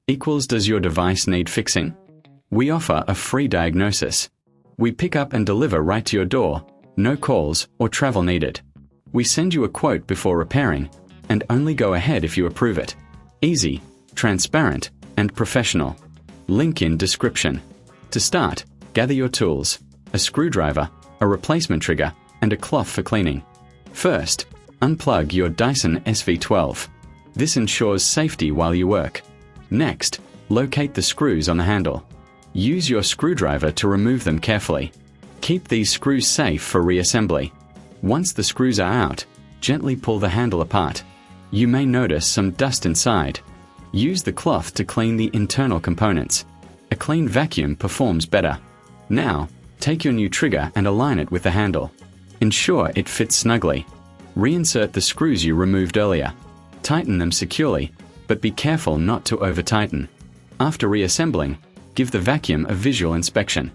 equals does your device need fixing? We offer a free diagnosis. We pick up and deliver right to your door, no calls or travel needed. We send you a quote before repairing, and only go ahead if you approve it. Easy, transparent, and professional. Link in description. To start, gather your tools, a screwdriver, a replacement trigger, and a cloth for cleaning. First, unplug your Dyson SV12. This ensures safety while you work. Next, locate the screws on the handle. Use your screwdriver to remove them carefully. Keep these screws safe for reassembly. Once the screws are out, gently pull the handle apart. You may notice some dust inside. Use the cloth to clean the internal components. A clean vacuum performs better. Now, take your new trigger and align it with the handle. Ensure it fits snugly. Reinsert the screws you removed earlier. Tighten them securely, but be careful not to over-tighten. After reassembling, give the vacuum a visual inspection.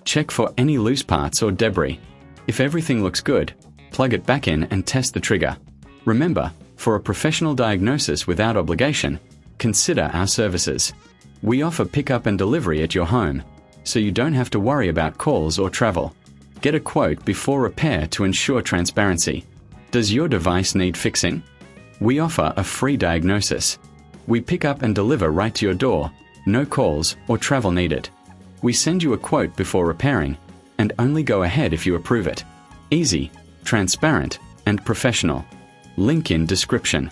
Check for any loose parts or debris. If everything looks good, plug it back in and test the trigger. Remember, for a professional diagnosis without obligation, consider our services. We offer pickup and delivery at your home, so you don't have to worry about calls or travel. Get a quote before repair to ensure transparency. Does your device need fixing? We offer a free diagnosis. We pick up and deliver right to your door, no calls or travel needed. We send you a quote before repairing, and only go ahead if you approve it. Easy, transparent, and professional. Link in description.